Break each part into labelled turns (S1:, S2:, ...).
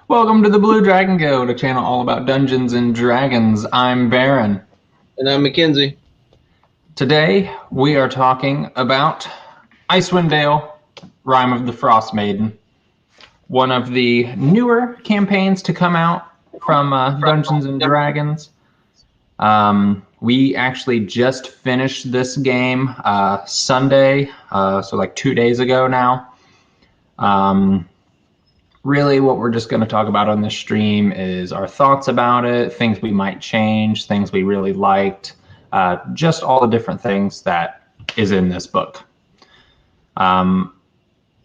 S1: Welcome to the Blue Dragon Guild, a channel all about Dungeons and Dragons. I'm Baron.
S2: And I'm Mackenzie.
S1: Today we are talking about Icewind Dale, Rime of the Frostmaiden, one of the newer campaigns to come out from Dungeons and Dragons. We actually just finished this game Sunday, so like 2 days ago now. Really, what we're just going to talk about on this stream is our thoughts about it, things we might change, things we really liked, just all the different things that is in this book.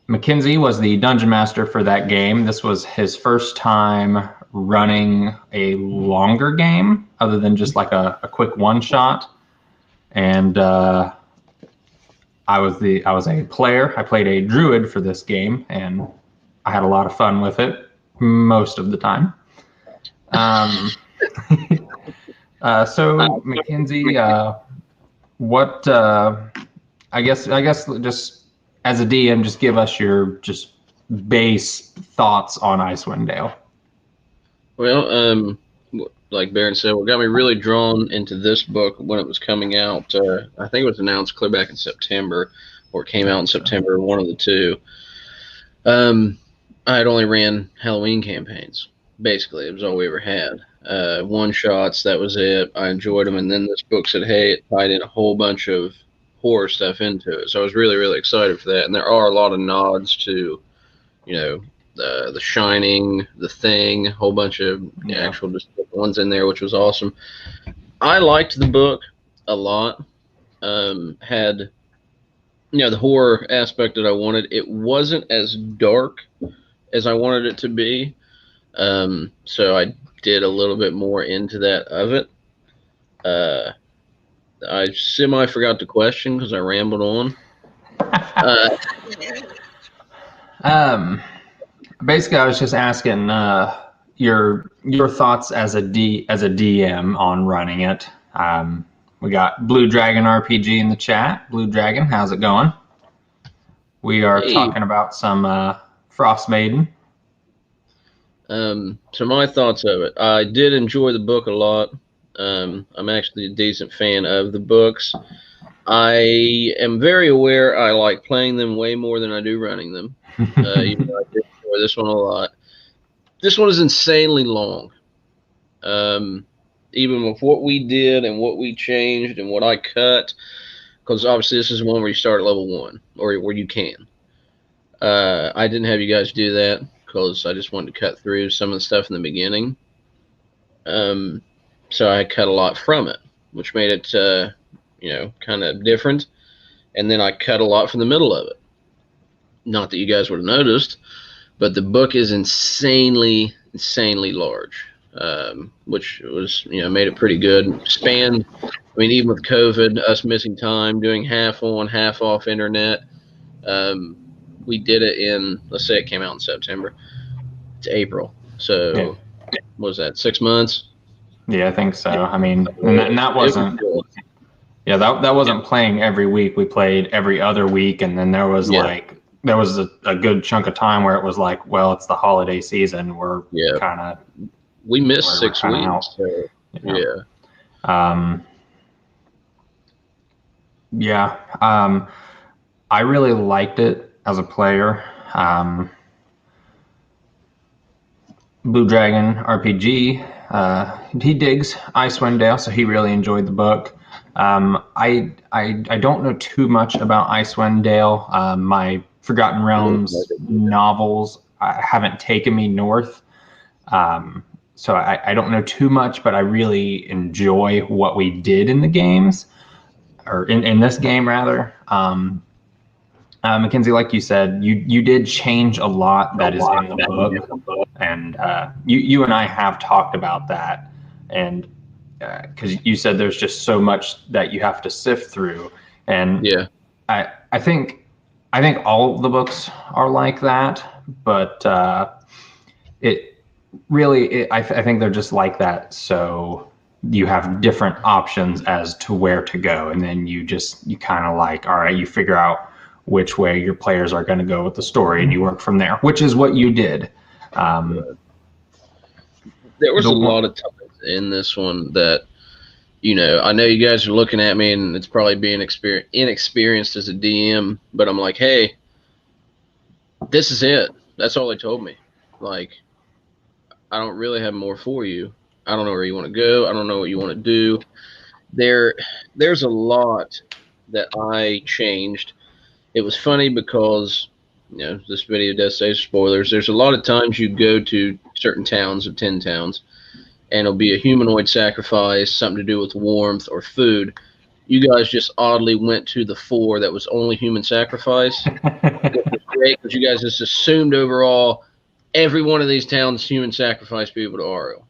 S1: Mackenzie was the dungeon master for that game. This was his first time running a longer game other than just like a quick one-shot. And I was a player. I played a druid for this game, and I had a lot of fun with it most of the time. So Mackenzie, what I guess just as a DM, just give us your just base thoughts on Icewind Dale.
S2: Well, like Baron said, what got me really drawn into this book when it was coming out, I think it was announced clear back in September, or it came out in September, one of the two. I had only ran Halloween campaigns. Basically, it was all we ever had. One shots, that was it. I enjoyed them, and then this book said, hey, it tied in a whole bunch of horror stuff into it. So I was really, really excited for that. And there are a lot of nods to, The Shining, The Thing, a whole bunch of actual just ones in there, which was awesome. I liked the book a lot. Had the horror aspect that I wanted. It wasn't as dark as I wanted it to be. So I did a little bit more into that of it. I semi forgot the question because I rambled
S1: on. Basically, I was just asking your thoughts as a DM on running it. We got Blue Dragon RPG in the chat. Blue Dragon, how's it going? We are talking about some Frostmaiden.
S2: So my thoughts of it. I did enjoy the book a lot. I'm actually a decent fan of the books. I am very aware I like playing them way more than I do running them. Even though I did enjoy this one a lot. This one is insanely long. Even with what we did and what we changed and what I cut, because obviously this is one where you start at level 1, or where you can. I didn't have you guys do that because I just wanted to cut through some of the stuff in the beginning. So I cut a lot from it, which made it, kind of different. And then I cut a lot from the middle of it. Not that you guys would have noticed, but the book is insanely large, which was, made it pretty good. Spanned, even with COVID, us missing time, doing half on, half off internet, we did it in, let's say it came out in September to April. So what was that, 6 months?
S1: Yeah, I think so. And that wasn't, that wasn't playing every week. We played every other week, and then there was there was a good chunk of time where it was like, well, it's the holiday season. We're kind of,
S2: we missed 6 weeks.
S1: I really liked it as a player. Blue Dragon RPG, he digs Icewind Dale, so he really enjoyed the book. I don't know too much about Icewind Dale. My Forgotten Realms novels haven't taken me north, so I don't know too much, but I really enjoy what we did in the games, or in this game rather. Mackenzie, like you said, you did change a lot that is in the book, and you and I have talked about that, and because you said there's just so much that you have to sift through, and I think all the books are like that, but I think they're just like that, so you have different options as to where to go, and then you kind of like, all right, you figure out which way your players are going to go with the story, and you work from there, which is what you did.
S2: There was a lot of times in this one that, you know, I know you guys are looking at me and it's probably being inexperienced as a DM, but I'm like, hey, this is it. That's all they told me. Like, I don't really have more for you. I don't know where you want to go. I don't know what you want to do. There's a lot that I changed. It was funny because, you know, this video does say spoilers. There's a lot of times you go to certain towns of 10 towns, and it'll be a humanoid sacrifice, something to do with warmth or food. You guys just oddly went to the 4 that was only human sacrifice. Which was great because you guys just assumed overall every one of these towns human sacrifice people to Aro.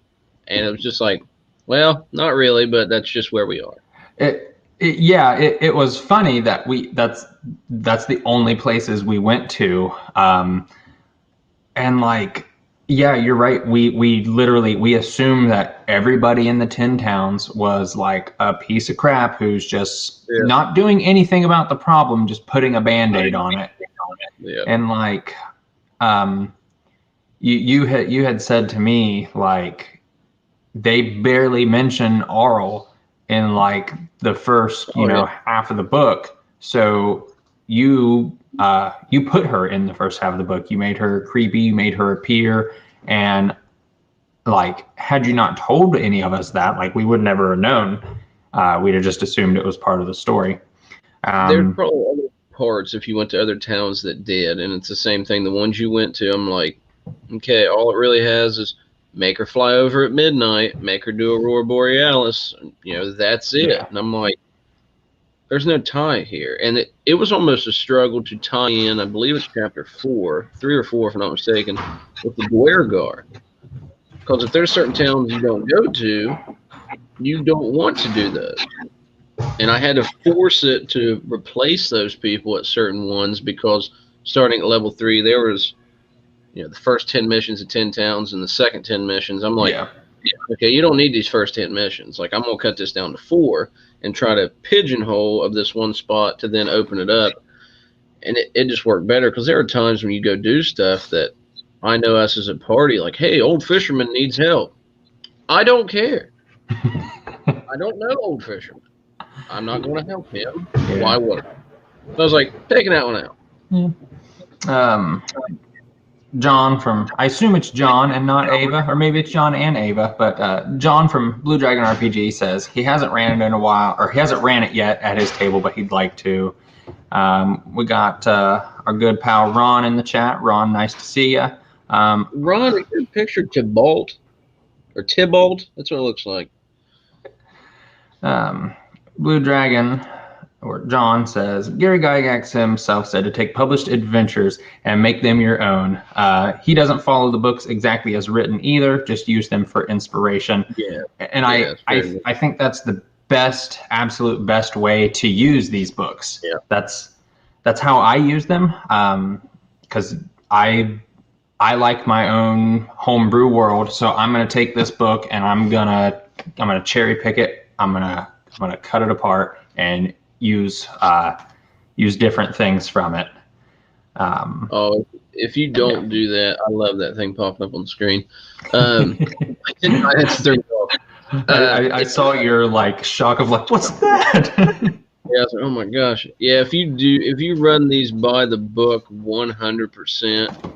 S2: And it was just like, well, not really, but that's just where we are.
S1: It was funny that that's the only places we went to. And like, yeah, you're right. We literally assumed that everybody in the 10 towns was like a piece of crap who's just not doing anything about the problem, just putting a Band-Aid on it.
S2: Yeah.
S1: And like, you had said to me, like, they barely mention Auril in like the first half of the book. So you put her in the first half of the book. You made her creepy, you made her appear, and like, had you not told any of us that, like, we would never have known. We'd have just assumed it was part of the story.
S2: There's probably other parts if you went to other towns that did, and it's the same thing. The ones you went to, I'm like, okay, all it really has is make her fly over at midnight, make her do Aurora Borealis, you know, that's it. Yeah. And I'm like, there's no tie here. And it was almost a struggle to tie in, I believe it's chapter 3 or 4, if I'm not mistaken, with the Blair Guard. Because if there's certain towns you don't go to, you don't want to do those. And I had to force it to replace those people at certain ones because starting at level 3, there was, you know, the first 10 missions of 10 towns and the second 10 missions. I'm like, okay, you don't need these first 10 missions. Like, I'm going to cut this down to 4 and try to pigeonhole of this one spot to then open it up. And it just worked better because there are times when you go do stuff that I know us as a party, like, hey, old fisherman needs help. I don't care. I don't know old fisherman. I'm not going to help him. Yeah. Why would I? So I was like, taking that one out.
S1: Yeah. John from, I assume it's John and not Ava, or maybe it's John and Ava, but John from Blue Dragon RPG says he hasn't ran it in a while, or he hasn't ran it yet at his table, but he'd like to. We got our good pal Ron in the chat. Ron, nice to see you.
S2: Ron, a good picture Tybalt, or Tybalt, that's what it looks like.
S1: Blue Dragon, or John, says, Gary Gygax himself said to take published adventures and make them your own. He doesn't follow the books exactly as written either, just use them for inspiration.
S2: Yeah.
S1: And I think that's the absolute best way to use these books.
S2: Yeah.
S1: That's how I use them, because I like my own homebrew world. So I'm going to take this book and I'm gonna cherry pick it. I'm gonna cut it apart and use different things from it.
S2: If you don't do that, I love that thing popping up on the screen. I
S1: saw your like shock of like, what's that?
S2: Yeah, I was like, oh my gosh. Yeah, if you run these by the book 100%,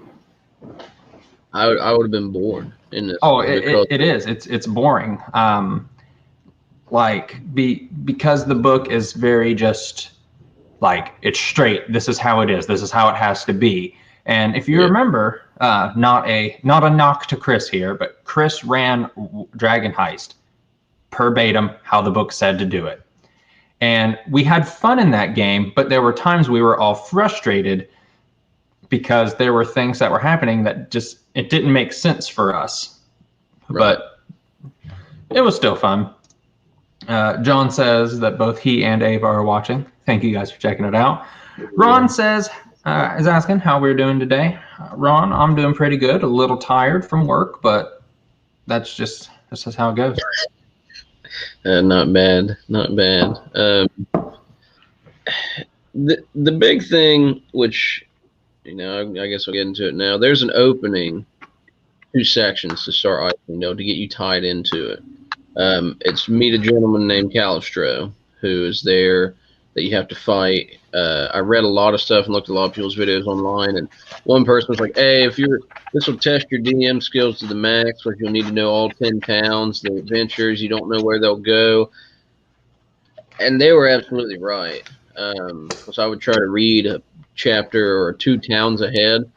S2: I would have been bored in this.
S1: Oh, it is. It's boring. Because the book is very just like, it's straight. This is how it is. This is how it has to be. And if you remember, not a knock to Chris here, but Chris ran Dragon Heist verbatim how the book said to do it. And we had fun in that game, but there were times we were all frustrated because there were things that were happening that just, it didn't make sense for us. Right. But it was still fun. John says that both he and Ava are watching. Thank you guys for checking it out. Ron says, is asking how we're doing today. Ron, I'm doing pretty good. A little tired from work, but that's just how it goes.
S2: Not bad. The big thing, which, you know, I guess I'll get into it now. There's an opening 2 sections to start Icewind Dale to get you tied into it. It's meet a gentleman named Calistro who is there that you have to fight. I read a lot of stuff and looked at a lot of people's videos online, and one person was like, "Hey, this will test your DM skills to the max, because you'll need to know all 10 towns, the adventures. You don't know where they'll go," and they were absolutely right. Because I would try to read a chapter or 2 towns ahead.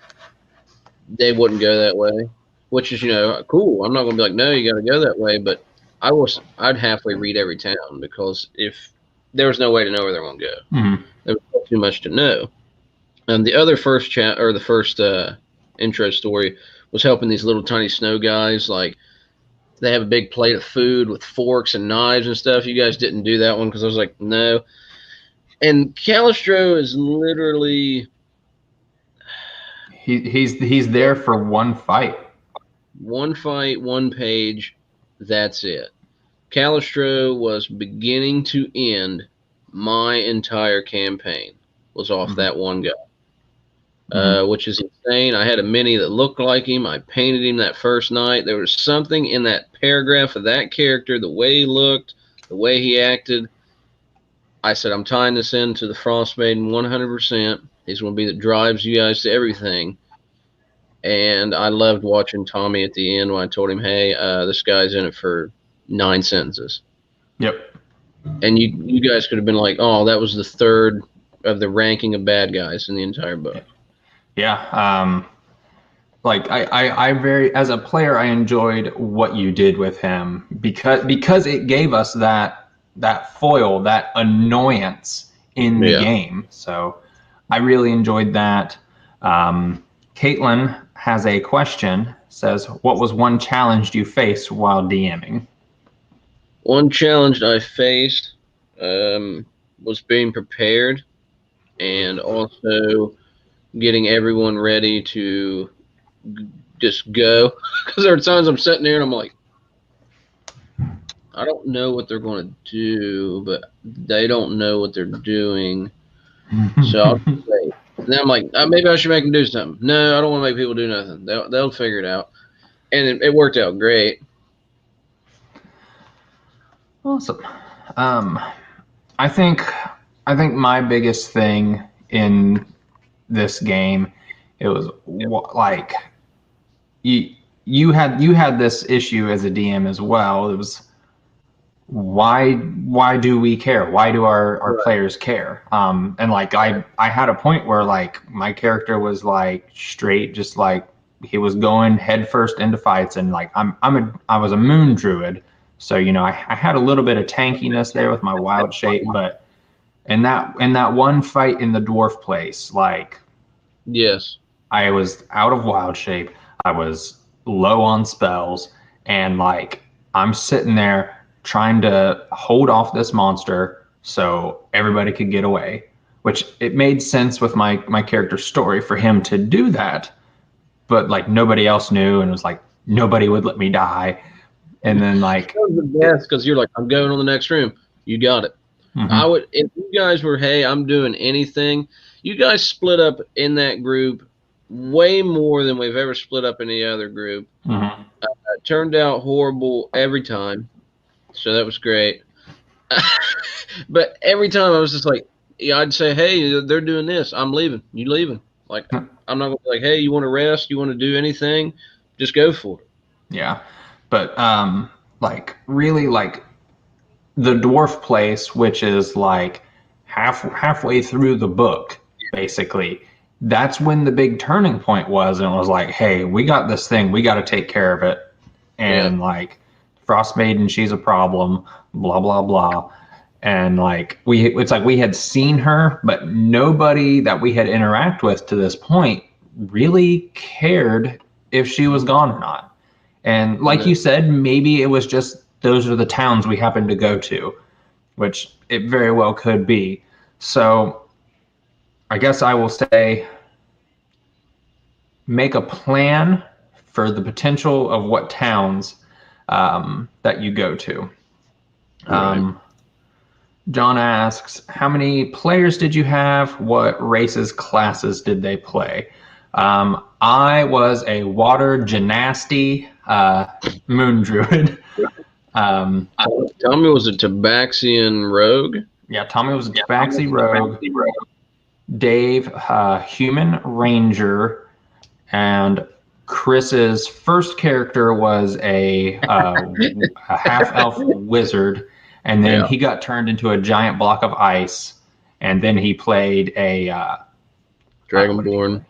S2: They wouldn't go that way, which is cool. I'm not going to be like, no, you got to go that way, but I'd halfway read every town, because if there was no way to know where they're going to go, there was too much to know. And the other first intro story was helping these little tiny snow guys. Like, they have a big plate of food with forks and knives and stuff. You guys didn't do that one because I was like, no. And Calistro is literally
S1: he's there for one fight.
S2: One fight, one page, that's it. Calistro was beginning to end my entire campaign was off that one guy, which is insane. I had a mini that looked like him. I painted him that first night. There was something in that paragraph of that character, the way he looked, the way he acted. I said, I'm tying this into the Frostmaiden 100%. He's going to be that drives you guys to everything. And I loved watching Tommy at the end when I told him, hey, this guy's in it for 9 sentences.
S1: Yep.
S2: And you guys could have been like, oh, that was the third of the ranking of bad guys in the entire book.
S1: Yeah. Like I very, as a player, I enjoyed what you did with him because it gave us that foil, that annoyance in the game. So I really enjoyed that. Caitlin has a question, says, what was one challenge you faced while DMing?
S2: One challenge I faced was being prepared and also getting everyone ready to just go. Because there are times I'm sitting there and I'm like, I don't know what they're going to do, but they don't know what they're doing. So I'll just say, and then I'm like, maybe I should make them do something. No, I don't want to make people do nothing. They'll figure it out. And it worked out great.
S1: Awesome. I think my biggest thing in this game, it was like you had this issue as a DM as well. It was why do we care? Why do our players care? And like I had a point where like my character was like straight, just like he was going headfirst into fights, and like I was a moon druid. So, I had a little bit of tankiness there with my wild shape, but in that one fight in the dwarf place, like,
S2: yes,
S1: I was out of wild shape. I was low on spells, and like I'm sitting there trying to hold off this monster so everybody could get away, which it made sense with my character's story for him to do that, but like nobody else knew, and it was like nobody would let me die. And then like
S2: that was the best, because you're like, I'm going on the next room. You got it. I would, if you guys were, hey, I'm doing anything. You guys split up in that group way more than we've ever split up in any other group. It turned out horrible every time, so that was great. But every time I was just like, I'd say, hey, they're doing this. I'm leaving. You leaving? Like, I'm not gonna be like, hey, you want to rest? You want to do anything? Just go for it.
S1: Yeah. But like really like the dwarf place, which is like halfway through the book, basically, that's when the big turning point was, and it was like, hey, we got this thing, we got to take care of it. And like Frostmaiden, she's a problem, blah blah blah. And like it's like we had seen her, but nobody that we had interacted with to this point really cared if she was gone or not. And like you said, maybe it was just those are the towns we happened to go to, which it very well could be. So I guess I will say make a plan for the potential of what towns that you go to.
S2: Right.
S1: John asks, how many players did you have? What races, classes did they play? I was a water genasti moon druid.
S2: Tommy was a Tabaxian rogue.
S1: Yeah, Tommy was a Tabaxi rogue. Dave, human ranger, and Chris's first character was a half-elf wizard, and then he got turned into a giant block of ice, and then he played a
S2: Dragonborn.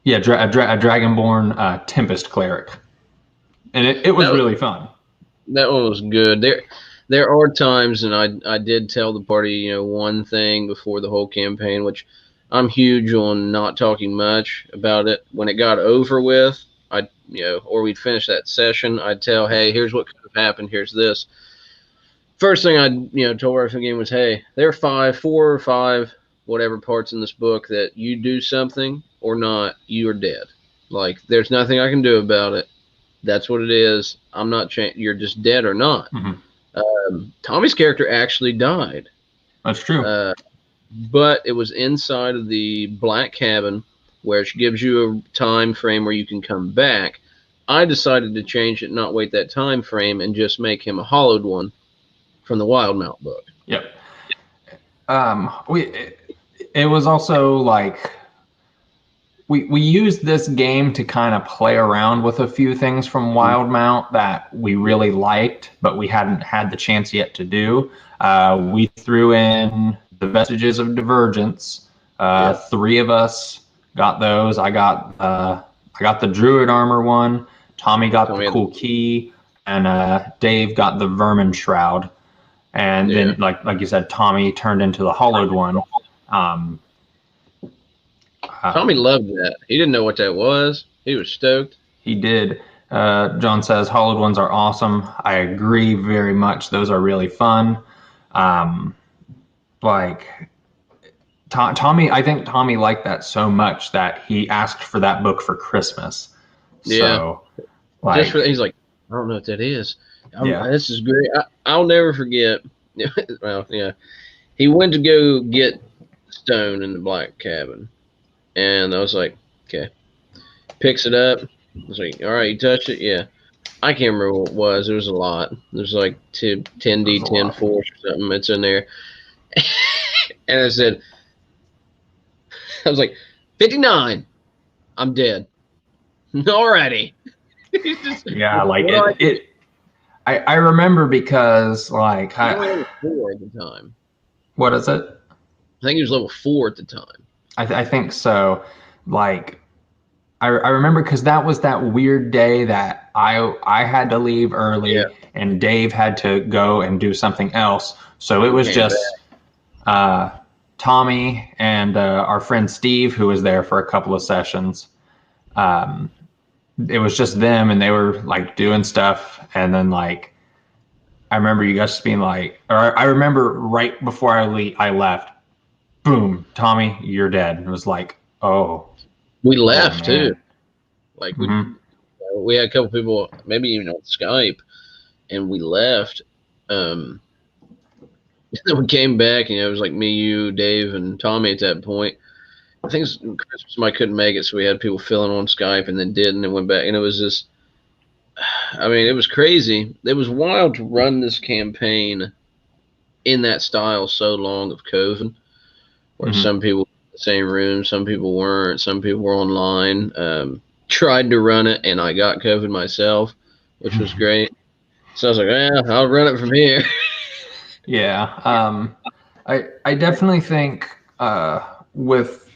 S1: A Dragonborn Tempest cleric, and it was really fun.
S2: That one was good. There are times, and I did tell the party, one thing before the whole campaign, which I'm huge on not talking much about it. When it got over with, or we'd finish that session, I'd tell, hey, here's what could have happened. Here's this. First thing I told her from the game was, hey, there are 4 or 5, whatever parts in this book that you do something or not, you are dead. Like, there's nothing I can do about it. That's what it is. I'm not you're just dead or not.
S1: Mm-hmm.
S2: Tommy's character actually died.
S1: That's true.
S2: But it was inside of the black cabin, which gives you a time frame where you can come back. I decided to change it, not wait that time frame, and just make him a hollowed one from the Wildmount book.
S1: Yep. It was also like we used this game to kind of play around with a few things from Wildmount that we really liked, but we hadn't had the chance yet to do. We threw in the Vestiges of Divergence. 3 of us got those. I got the Druid armor one. Tommy got the cool key, and Dave got the Vermin Shroud. And then, like you said, Tommy turned into the hollowed one.
S2: Tommy loved that. He didn't know what that was. He was stoked.
S1: He did. John says hollowed ones are awesome. I agree very much. Those are really fun. Tommy, I think Tommy liked that so much that he asked for that book for Christmas.
S2: Yeah. So, he's like, I don't know what that is. This is great. I'll never forget. Well, yeah. He went to go get stone in the black cabin. And I was like, okay. Picks it up. I was like, all right, you touched it? Yeah. I can't remember what it was. There was a lot. There's like 10D10 force or something. It's in there. And I was like, 59. I'm dead. Alrighty.
S1: Yeah, like I remember because like
S2: I was level 4 at the time.
S1: What is it?
S2: I think he was level 4 at the time.
S1: I think so. Like, I remember because that was that weird day that I had to leave early and Dave had to go and do something else. So it was just Tommy and our friend Steve, who was there for a couple of sessions. It was just them, and they were like doing stuff. And then like, I remember you guys just being like, or I remember right before I left, boom, Tommy, you're dead. And it was like, oh.
S2: We left too. Like we had a couple people, maybe even on Skype, and we left. And then we came back, and it was like me, you, Dave, and Tommy at that point. I think Christmas Mike couldn't make it, so we had people filling on Skype, and then didn't, and went back. And it was just, I mean, it was crazy. It was wild to run this campaign in that style so long of Coven, where some people were in the same room, some people weren't, some people were online. Tried to run it, and I got COVID myself, which was great. So I was like, I'll run it from here.
S1: Yeah. I definitely think with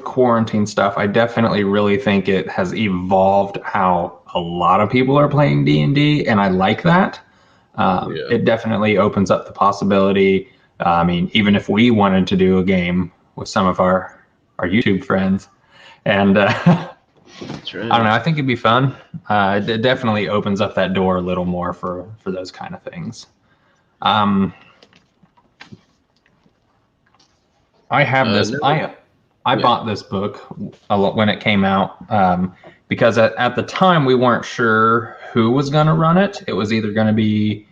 S1: quarantine stuff, I definitely really think it has evolved how a lot of people are playing D&D, and I like that. It definitely opens up the possibility. I mean, even if we wanted to do a game with some of our YouTube friends, and
S2: that's right.
S1: I don't know, I think it'd be fun. It definitely opens up that door a little more for those kind of things. I have this. I bought this book when it came out because at the time we weren't sure who was going to run it. It was either going to be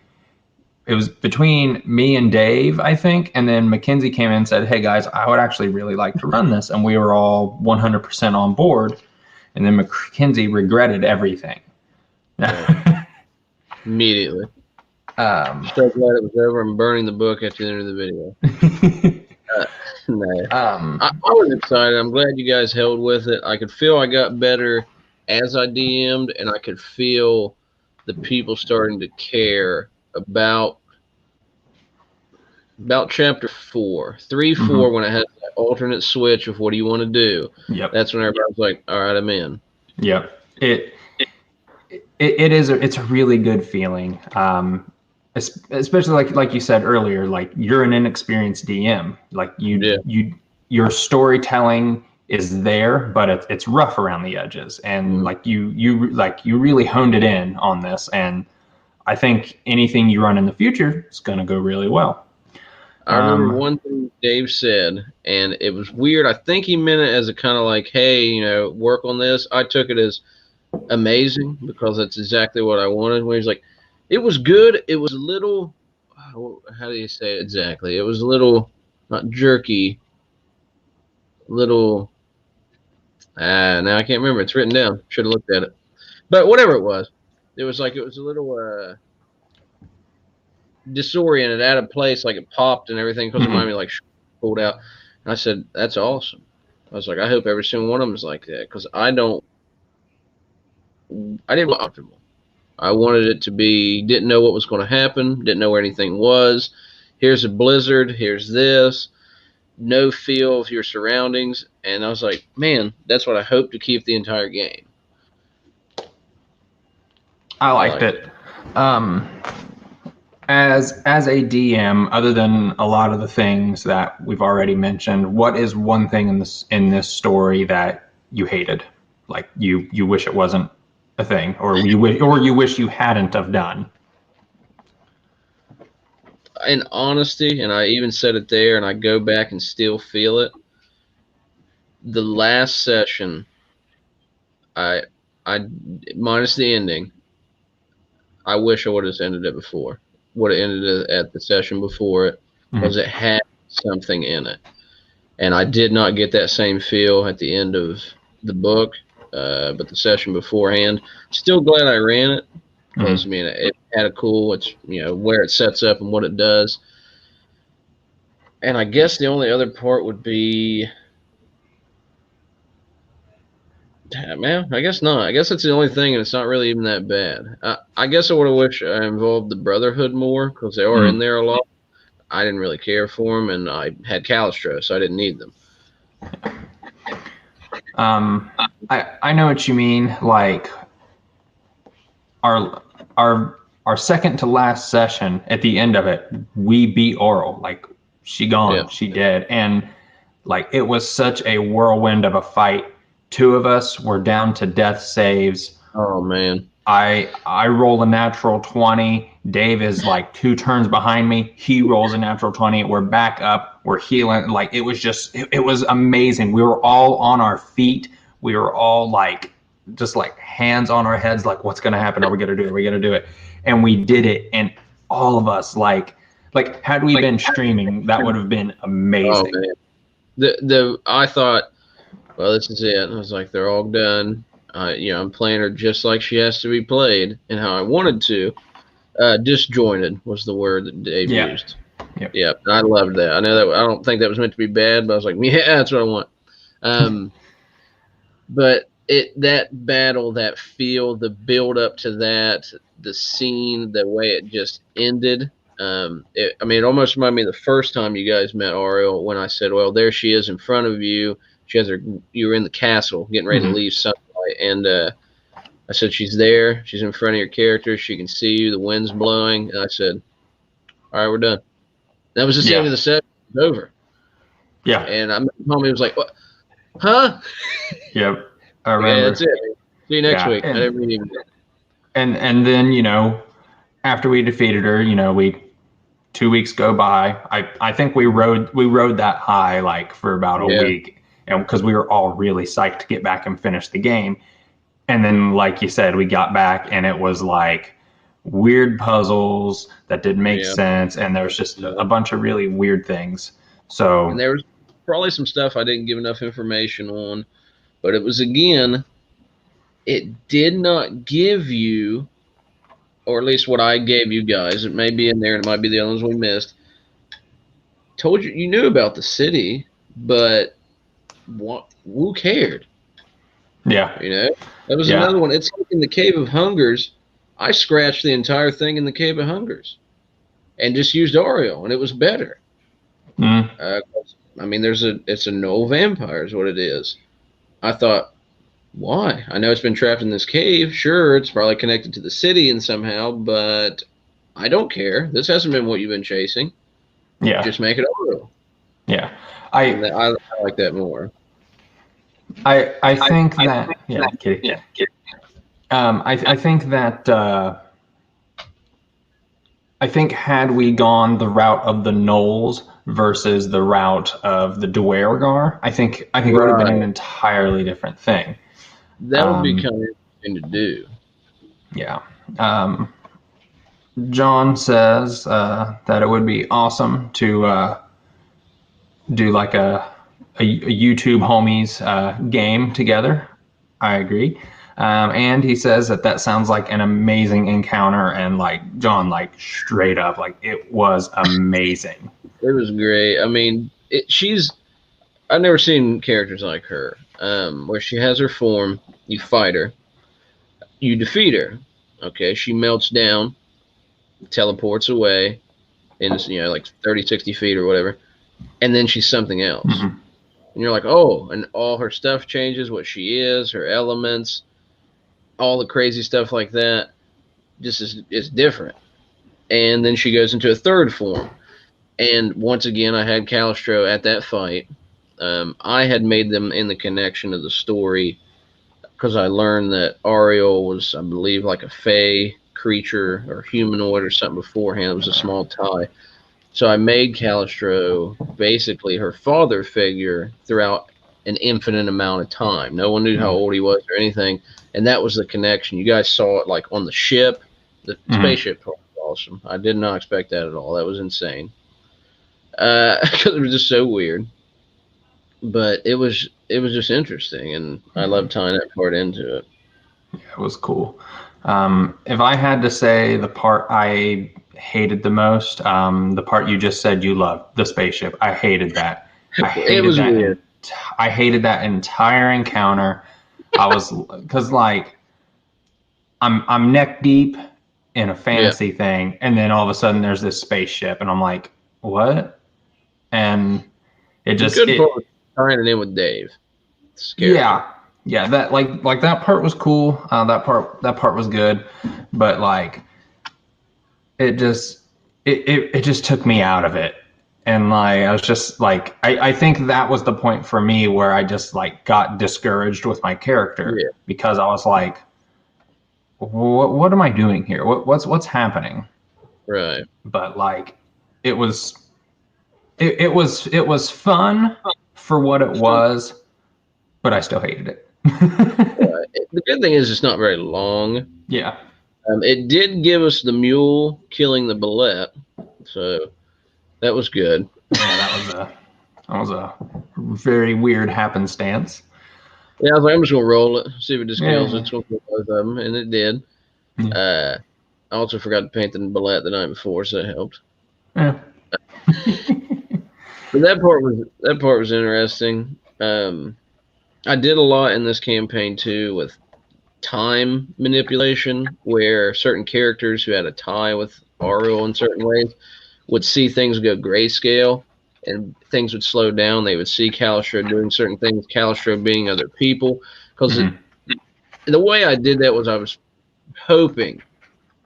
S1: it was between me and Dave, I think, and then Mackenzie came in and said, "Hey guys, I would actually really like to run this," and we were all 100% on board. And then Mackenzie regretted everything.
S2: Immediately. So glad it was over. I'm burning the book at the end of the video. No. I was excited. I'm glad you guys held with it. I could feel I got better as I DM'd, and I could feel the people starting to care about chapter 4. 3, 4, when I had that alternate switch of what do you want to do.
S1: Yep.
S2: That's when everybody was like, all right, I'm in.
S1: Yep. It's a really good feeling. Especially like you said earlier, like you're an inexperienced DM. Like your storytelling is there, but it's rough around the edges, and like you really honed it in on this, and I think anything you run in the future is going to go really well.
S2: I remember one thing Dave said, and it was weird. I think he meant it as a kind of like, hey, work on this. I took it as amazing because that's exactly what I wanted. When he's like, it was good. It was a little, how do you say it exactly? It was a little, not jerky, little, now I can't remember. It's written down. Should have looked at it. But whatever it was a little disoriented, out of place, like it popped and everything because of me like pulled out. And I said, that's awesome. I was like, I hope every single one of them is like that, because I didn't want optimal. I wanted it to be, didn't know what was going to happen, didn't know where anything was. Here's a blizzard, here's this, no feel of your surroundings. And I was like, man, that's what I hope to keep the entire game.
S1: I liked it. As a DM, other than a lot of the things that we've already mentioned, what is one thing in this story that you hated? Like you wish it wasn't a thing, or you wish you hadn't have done?
S2: In honesty, and I even said it there, and I go back and still feel it. The last session, I minus the ending, I wish I would have ended it before. Would have ended it at the session before it, because it had something in it. And I did not get that same feel at the end of the book, but the session beforehand. Still glad I ran it, because I mean, it had a cool, it's where it sets up and what it does. And I guess the only other part would be, man, I guess not. I guess that's the only thing, and it's not really even that bad. I guess I would have wished I involved the Brotherhood more, because they are in there a lot. I didn't really care for them, and I had Calistro, so I didn't need them.
S1: I know what you mean. Like our second to last session, at the end of it, we beat Oral. Like she gone, she dead, and like it was such a whirlwind of a fight. 2 of us were down to death saves.
S2: Oh man.
S1: I roll a natural 20. Dave is like 2 turns behind me. He rolls a natural 20. We're back up. We're healing. Like it was just, it was amazing. We were all on our feet. We were all like, just like hands on our heads. Like, what's going to happen? Are we going to do it? Are we going to do it? And we did it. And all of us, like had we been streaming, that would have been amazing.
S2: Oh, man. I thought, well, this is it. I was like, they're all done. I'm playing her just like she has to be played and how I wanted to. Disjointed was the word that Dave used. Yep. And I loved that. I know that I don't think that was meant to be bad, but I was like, yeah, that's what I want. But that battle, that feel, the build up to that, the scene, the way it just ended. It almost reminded me of the first time you guys met Ariel, when I said, well, there she is in front of you. You were in the castle getting ready to leave sunlight, and I said, she's there. She's in front of your character. She can see you. The wind's blowing. And I said, all right, we're done. That was just the end of the set. It was over.
S1: Yeah.
S2: And I met Tommy. Was like, what? Huh?
S1: Yep. I remember.
S2: Yeah, that's it. See you next week.
S1: And then, after we defeated her, 2 weeks go by. I think we rode that high like for about a week. And because we were all really psyched to get back and finish the game. And then, like you said, we got back and it was like weird puzzles that didn't make
S2: Yeah.
S1: sense, and there was just a bunch of really weird things. So
S2: And there was probably some stuff I didn't give enough information on, but it was, again, it did not give you, or at least what I gave you guys, it may be in there and it might be the other ones we missed, told you knew about the city, but who cared?
S1: yeah,
S2: That was another one. It's like in the Cave of Hungers, I scratched the entire thing in the Cave of Hungers and just used Oreo, and it was better. I mean, it's a no vampire is what it is. I thought, why? I know it's been trapped in this cave. Sure, it's probably connected to the city and somehow, but I don't care. This hasn't been what you've been chasing.
S1: Yeah,
S2: just make it Oreo.
S1: Yeah,
S2: I like that more.
S1: I think that Kitty. I think that I think had we gone the route of the Knolls versus the route of the Duergar, I think it would have been an entirely different thing.
S2: That would be kind of interesting to do.
S1: Yeah. John says that it would be awesome to do like a YouTube homies game together. I agree. And he says that sounds like an amazing encounter, and like John, like straight up, like it was amazing.
S2: It was great. I mean, I've never seen characters like her, where she has her form, you fight her, you defeat her. Okay, she melts down, teleports away, in like 30, 60 feet or whatever, and then she's something else.
S1: Mm-hmm.
S2: And you're like, oh, and all her stuff changes, what she is, her elements, all the crazy stuff like that, just is different. And then she goes into a third form. And once again, I had Calistro at that fight. I had made them in the connection of the story because I learned that Ariel was, I believe, like a fae creature or humanoid or something beforehand. It was a small tie. So I made Calistro basically her father figure throughout an infinite amount of time. No one knew how old he was or anything. And that was the connection. You guys saw it like on the ship. The spaceship part was awesome. I did not expect that at all. That was insane. Because it was just so weird. But it was just interesting, and I loved tying that part into it.
S1: Yeah, it was cool. If I had to say the part I hated the most, the part you just said you loved, the spaceship, I hated that.
S2: It was weird.
S1: I hated that entire encounter. Because like I'm neck deep in a fantasy thing, and then all of a sudden there's this spaceship, and I'm like, what? And it just
S2: tying it in with Dave. Scary.
S1: Yeah, that like that part was cool. That part was good, but like it just took me out of it. And like I was just like I think that was the point for me where I just like got discouraged with my character because I was like, what am I doing here? What's happening?
S2: Right.
S1: But like it was fun for what it was, but I still hated it.
S2: The good thing is it's not very long.
S1: Yeah.
S2: It did give us the mule killing the bullet, so that was good.
S1: Yeah, that was a very weird happenstance.
S2: Yeah, I was like, I'm just gonna roll it, see if it just kills it. It's gonna kill both of them, and it did. I also forgot to paint the bullet the night before, so that helped.
S1: Yeah.
S2: But that part was interesting. I did a lot in this campaign too with time manipulation, where certain characters who had a tie with Ariel in certain ways would see things go grayscale and things would slow down. They would see Calistro doing certain things, Calistro being other people. Because the way I did that was I was hoping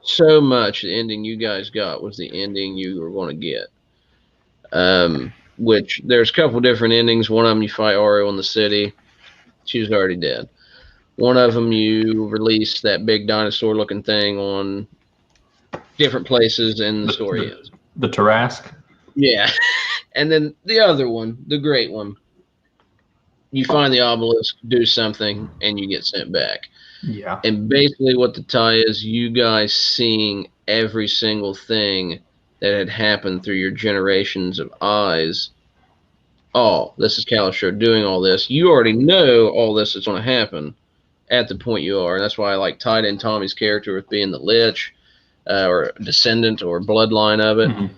S2: so much the ending you guys got was the ending you were going to get. Which there's a couple different endings. One of them you fight Ariel in the city. She was already dead. One of them you release that big dinosaur looking thing on different places and the story ends.
S1: The Tarrasque?
S2: Yeah. And then the other one, the great one, you find the obelisk, do something, and you get sent back.
S1: Yeah.
S2: And basically what the tie is, you guys seeing every single thing that had happened through your generations of eyes. Oh, this is Calistro doing all this. You already know all this is going to happen at the point you are. And that's why I like tied in Tommy's character with being the Lich or descendant or bloodline of it.
S1: Mm-hmm.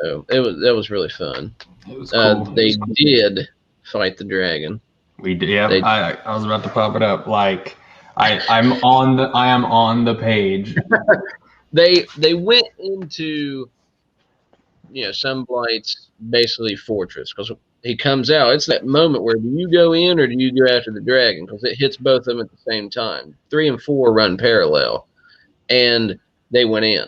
S2: So that was really fun.
S1: It was cool.
S2: They did fight the dragon.
S1: We did. Yeah,
S2: They,
S1: I was about to pop it up. Like I am on the page.
S2: they went into Sunblight's basically fortress because he comes out. It's that moment where do you go in or do you go after the dragon? Because it hits both of them at the same time. 3 and 4 run parallel, and they went in.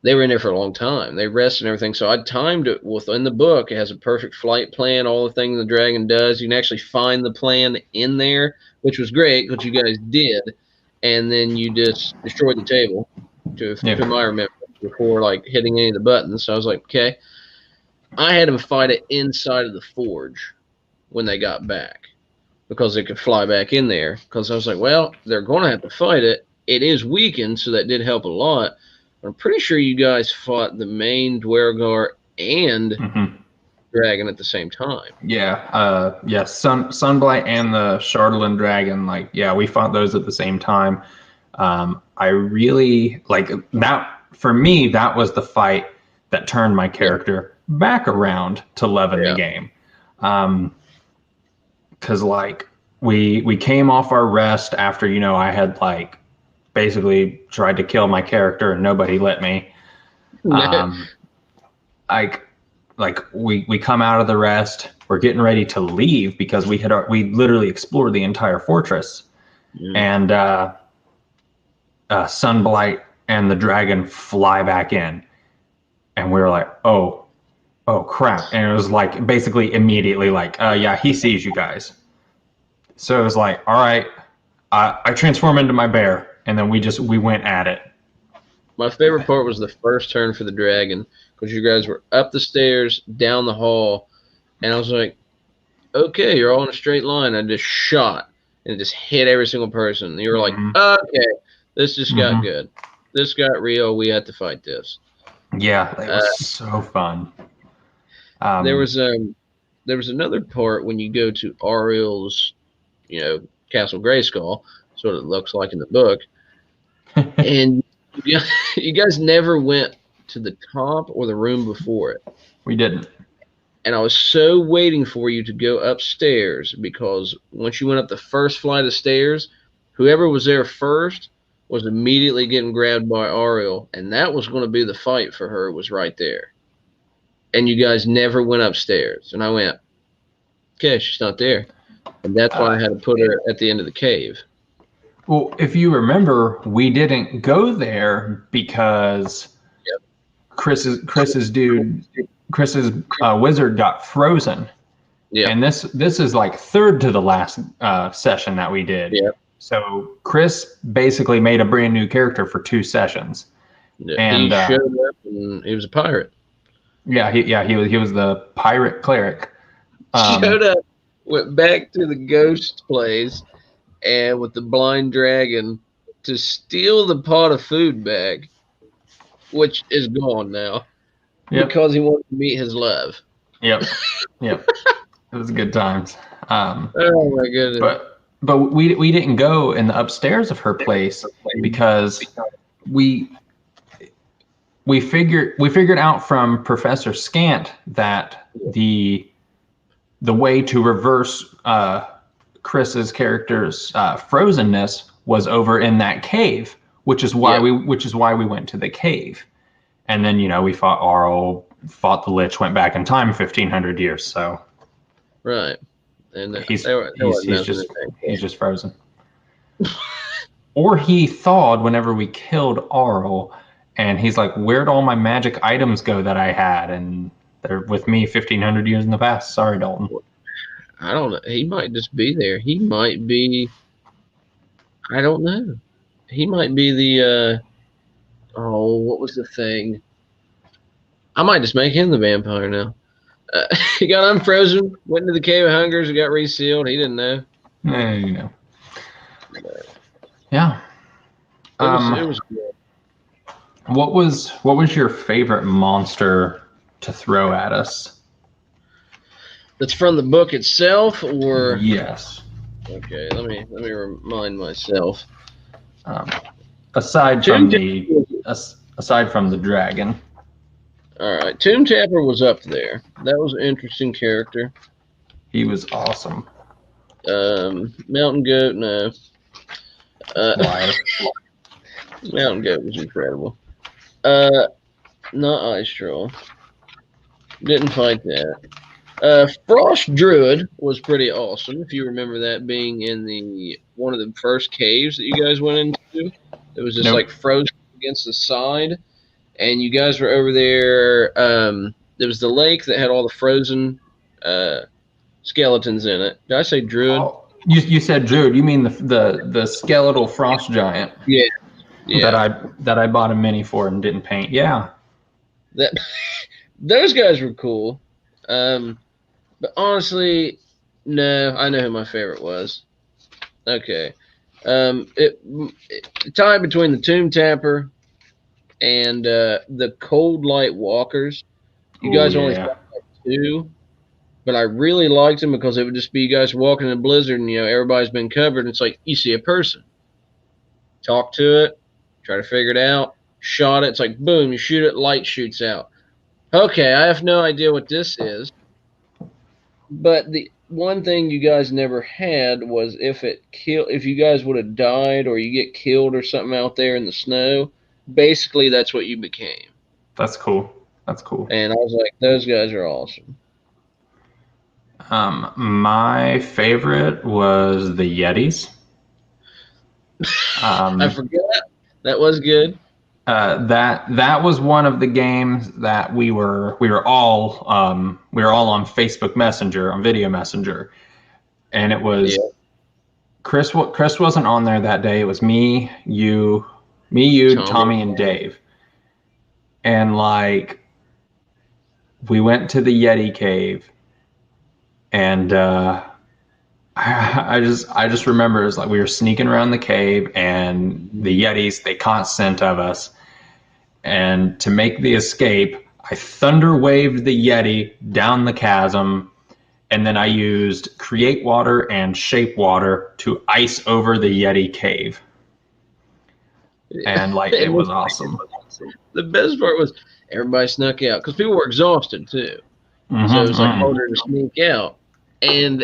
S2: They were in there for a long time. They rested and everything. So I timed it within the book. It has a perfect flight plan, all the things the dragon does. You can actually find the plan in there, which was great, which you guys did. And then you just destroyed the table, to my remembrance, before like hitting any of the buttons. So I was like, okay. I had them fight it inside of the forge when they got back because they could fly back in there. Because I was like, well, they're going to have to fight it. It is weakened, so that did help a lot. I'm pretty sure you guys fought the main Dwergar and dragon at the same time.
S1: Yeah, Sunblight and the Chardelin dragon. Like, yeah, we fought those at the same time. I really like that. For me, that was the fight that turned my character back around to loving the game. Because like we came off our rest after I had like basically tried to kill my character and nobody let me. We come out of the rest, we're getting ready to leave because we literally explored the entire fortress, and Sunblight and the dragon fly back in, and we were like, oh crap. And it was like basically immediately like, yeah, he sees you guys. So it was like, all right, I transform into my bear. And then we went at it.
S2: My favorite part was the first turn for the dragon because you guys were up the stairs, down the hall, and I was like, okay, you're all in a straight line. I just shot and it just hit every single person. And you were like, okay, this just got good. This got real. We had to fight this.
S1: Yeah, it was so fun.
S2: There was another part when you go to Ariel's, Castle Grayskull. That's what it looks like in the book. And you guys never went to the top or the room before it.
S1: We didn't.
S2: And I was so waiting for you to go upstairs because once you went up the first flight of stairs, whoever was there first was immediately getting grabbed by Ariel, and that was going to be the fight for her, was right there. And you guys never went upstairs. And I went, okay, she's not there. And that's why I had to put her at the end of the cave.
S1: Well, if you remember, we didn't go there because Chris's wizard got frozen. Yeah. And this is like third to the last session that we did. Yeah. So Chris basically made a brand new character for 2 sessions.
S2: Yeah, and he showed up and he was a pirate.
S1: Yeah, he was the pirate cleric.
S2: Showed up, went back to the ghost place, and with the blind dragon to steal the pot of food bag, which is gone now, because he wanted to meet his love.
S1: Yep. It was good times.
S2: Oh my goodness!
S1: But we didn't go in the upstairs of her place because we figured out from Professor Scant that the way to reverse Chris's character's frozenness was over in that cave, which is why we went to the cave. And then we fought Arl, fought the Lich, went back in time 1,500 years. So
S2: right, and
S1: he's just frozen. Or he thawed whenever we killed Arl, and he's like, "Where'd all my magic items go that I had?" And they're with me 1,500 years in the past. Sorry, Dalton.
S2: I don't know. He might just be there. He might be. I don't know. He might be the. What was the thing? I might just make him the vampire now. He got unfrozen, went into the Cave of Hungers, and got resealed. He didn't know.
S1: Yeah.
S2: It was good.
S1: What was your favorite monster to throw at us?
S2: That's from the book itself, or
S1: Yes.
S2: okay. Let me remind myself.
S1: Aside
S2: Tomb
S1: from
S2: Tapper.
S1: aside from the dragon.
S2: All right, Tomb Tapper was up there. That was an interesting character.
S1: He was awesome.
S2: Mountain Goat, no.
S1: Liar.
S2: Mountain Goat was incredible. Not Ice Troll. Didn't fight that. Frost Druid was pretty awesome. If you remember that being in the one of the first caves that you guys went into, it was just
S1: Nope.
S2: like frozen against the side, and you guys were over there. There was the lake that had all the frozen skeletons in it. Did I say Druid?
S1: Oh, you said Druid. You mean the skeletal frost giant?
S2: Yeah, yeah.
S1: That I bought a mini for and didn't paint. Yeah.
S2: That those guys were cool. But honestly, no, I know who my favorite was. Okay. It tied between the Tomb Tapper and the Cold Light Walkers. You guys only
S1: yeah.
S2: fought like two, but I really liked them because it would just be you guys walking in a blizzard and everybody's been covered. And it's like you see a person, talk to it, try to figure it out, shot it. It's like boom, you shoot it, light shoots out. Okay, I have no idea what this is. But the one thing you guys never had was if you guys would have died or you get killed or something out there in the snow, basically that's what you became.
S1: That's cool. That's cool.
S2: And I was like, those guys are awesome.
S1: My favorite was the Yetis.
S2: I forgot. That was good.
S1: That was one of the games that we were all on Facebook Messenger, on Video Messenger, and it was Chris. Chris wasn't on there that day. It was me, you, Tommy, and Dave, and like we went to the Yeti Cave, and I just remember it was like we were sneaking around the cave, and the Yetis, they caught scent of us. And to make the escape, I thunder waved the Yeti down the chasm, and then I used Create Water and Shape Water to ice over the Yeti Cave. And like it was awesome.
S2: The best part was everybody snuck out because people were exhausted too. So it was like harder to sneak out. And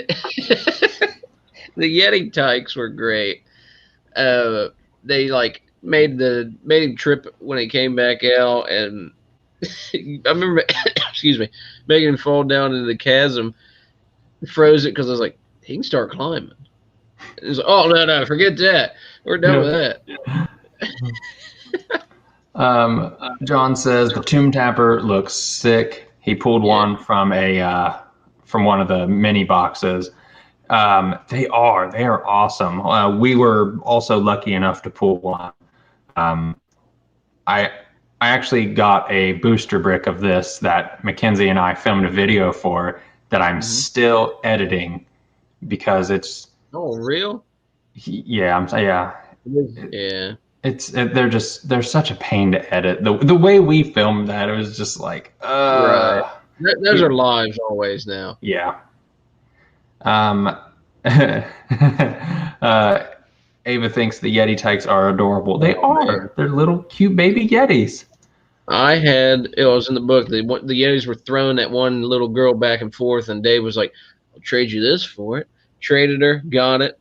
S2: the Yeti tykes were great. They like made him trip when he came back out, and I remember excuse me, making him fall down into the chasm, froze it because I was like, he can start climbing. It was like, oh no, forget that. We're done with
S1: that. John says the Tomb Tapper looks sick. He pulled one from one of the mini boxes. They are awesome. We were also lucky enough to pull one. I actually got a booster brick of this that Mackenzie and I filmed a video for that I'm still editing because it's.
S2: Oh, real?
S1: Yeah,
S2: Yeah.
S1: They're such a pain to edit. The way we filmed that, it was just like
S2: right. Those are lives always now.
S1: Yeah. Ava thinks the Yeti tykes are adorable. They are. Man. They're little cute baby Yetis.
S2: It was in the book. The Yetis were throwing that one little girl back and forth, and Dave was like, I'll trade you this for it. Traded her, got it,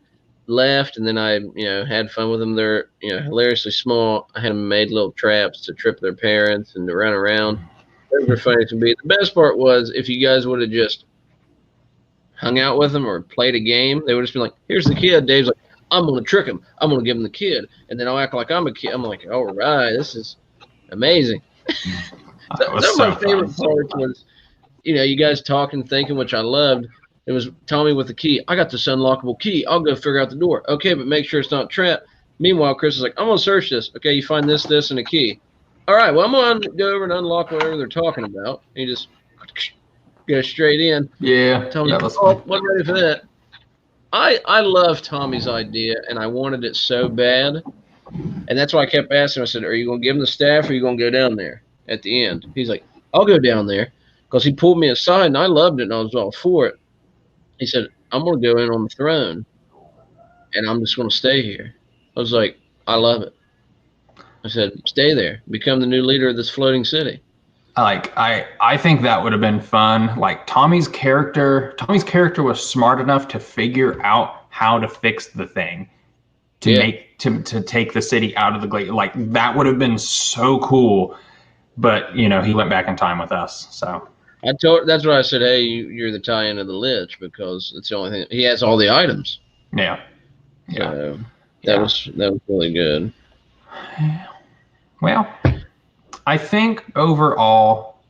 S2: left, and then I, had fun with them. They're, hilariously small. I had them made little traps to trip their parents and to run around. Those were funny to be. The best part was if you guys would have just hung out with them or played a game, they would have just been like, here's the kid. Dave's like, I'm going to trick him. I'm going to give him the kid. And then I'll act like I'm a kid. I'm like, all right, this is amazing. Some of my favorite parts was, you guys talking, thinking, which I loved. It was Tommy with the key. I got this unlockable key. I'll go figure out the door. Okay, but make sure it's not trapped. Meanwhile, Chris is like, I'm going to search this. Okay, you find this, and a key. All right, well, I'm going to go over and unlock whatever they're talking about. And you just go straight in.
S1: Yeah,
S2: Tell me, wasn't ready for that. I love Tommy's idea, and I wanted it so bad, and that's why I kept asking him. I said, "Are you going to give him the staff, or are you going to go down there at the end?" He's like, "I'll go down there," because he pulled me aside, and I loved it, and I was all for it. He said, "I'm going to go in on the throne, and I'm just going to stay here." I was like, "I love it." I said, "Stay there, become the new leader of this floating city."
S1: I think that would have been fun. Like Tommy's character was smart enough to figure out how to fix the thing to take the city out of the glacier. Like that would have been so cool. But he went back in time with us. So
S2: that's what I said. Hey, you're the tie-in of the Lich, because it's the only thing he has, all the items.
S1: Yeah.
S2: So that was really good.
S1: Well, I think overall,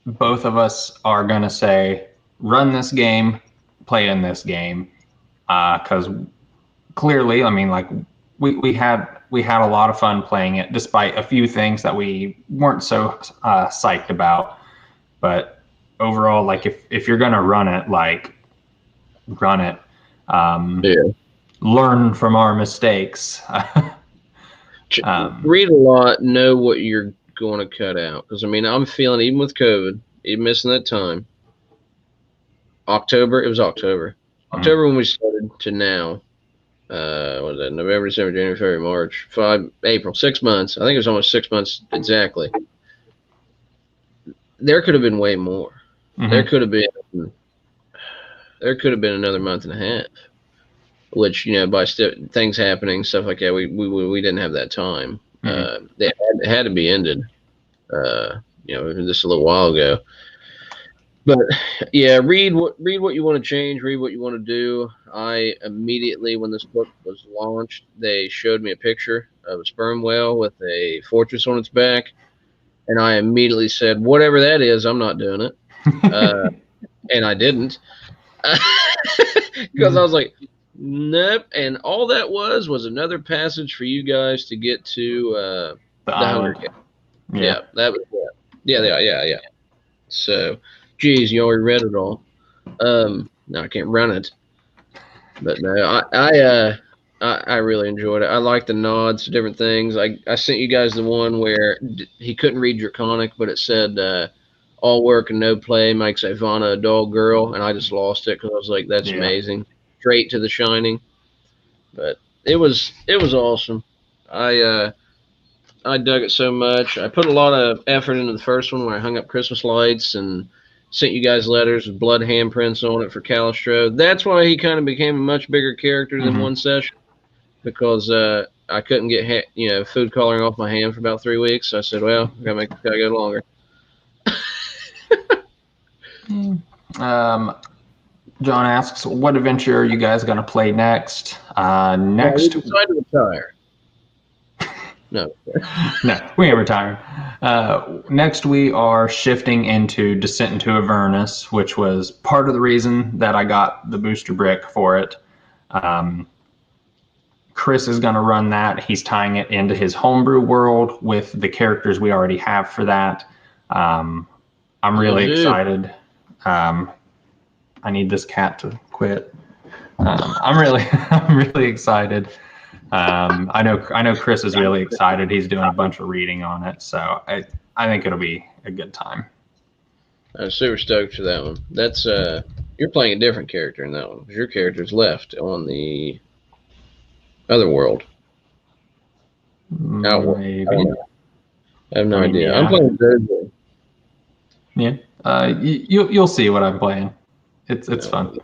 S1: both of us are gonna say run this game, play in this game, because clearly, I mean, like we had a lot of fun playing it, despite a few things that we weren't so psyched about. But overall, like if you're gonna run it, like run it. Learn from our mistakes.
S2: Read a lot, know what you're going to cut out. Because, I mean, I'm feeling, even with COVID, even missing that time, October when we started to now, what was that, November, December, January, February, March, April, 6 months. I think it was almost 6 months exactly. There could have been way more. Mm-hmm. There could have been another month and a half. Which, by things happening, stuff like that, we didn't have that time. Mm-hmm. It had to be ended, just a little while ago. But yeah, read what you want to change, read what you want to do. I immediately, when this book was launched, they showed me a picture of a sperm whale with a fortress on its back, and I immediately said, whatever that is, I'm not doing it. And I didn't, because I was like, nope. And all that was another passage for you guys to get to the Hunger Cave. Yeah, that was it. Yeah. So, geez, you already read it all. No, I can't run it. But no, I really enjoyed it. I like the nods to different things. I sent you guys the one where he couldn't read Draconic, but it said all work and no play makes Ivana a dull girl, and I just lost it because I was like, that's amazing. Straight to The Shining. But it was awesome. I dug it so much. I put a lot of effort into the first one where I hung up Christmas lights and sent you guys letters with blood handprints on it for Calistro. That's why he kind of became a much bigger character than one session, because I couldn't get food coloring off my hand for about 3 weeks. So I said, well, I gotta go longer.
S1: John asks, what adventure are you guys going to play next?
S2: Next, we decided to retire. No,
S1: we ain't retiring. Next, we are shifting into Descent into Avernus, which was part of the reason that I got the booster brick for it. Chris is going to run that. He's tying it into his homebrew world with the characters we already have for that. I'm really excited. I need this cat to quit. I'm really excited. I know Chris is really excited. He's doing a bunch of reading on it, so I think it'll be a good time.
S2: I'm super stoked for that one. That's you're playing a different character in that one, because your character's left on the other world.
S1: Maybe.
S2: I have no idea. Yeah. I'm playing Thursday.
S1: Yeah. You'll see what I'm playing. It's fun.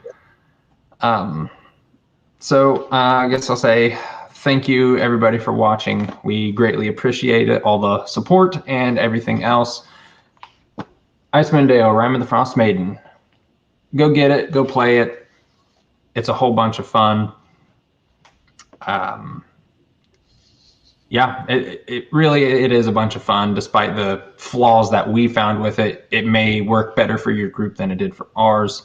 S1: So I guess I'll say thank you everybody for watching. We greatly appreciate it, all the support and everything else. Icewind Dale, Rime of the Frostmaiden. Go get it. Go play it. It's a whole bunch of fun. Yeah, it really is a bunch of fun. Despite the flaws that we found with it, it may work better for your group than it did for ours.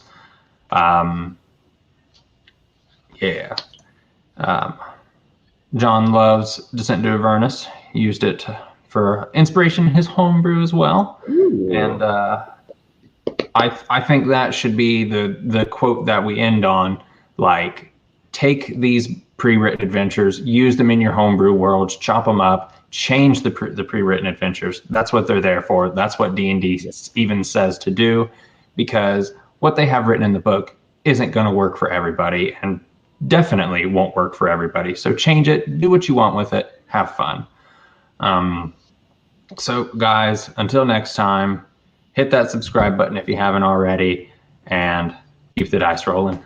S1: John loves Descent into Avernus. He used it for inspiration in his homebrew as well. Ooh. And I think that should be the quote that we end on. Like, take these pre-written adventures, use them in your homebrew worlds, chop them up, change the pre-written adventures. That's what they're there for. That's what D&D even says to do, because what they have written in the book isn't going to work for everybody, and definitely won't work for everybody. So change it, do what you want with it, have fun. So guys, until next time, hit that subscribe button if you haven't already, and keep the dice rolling.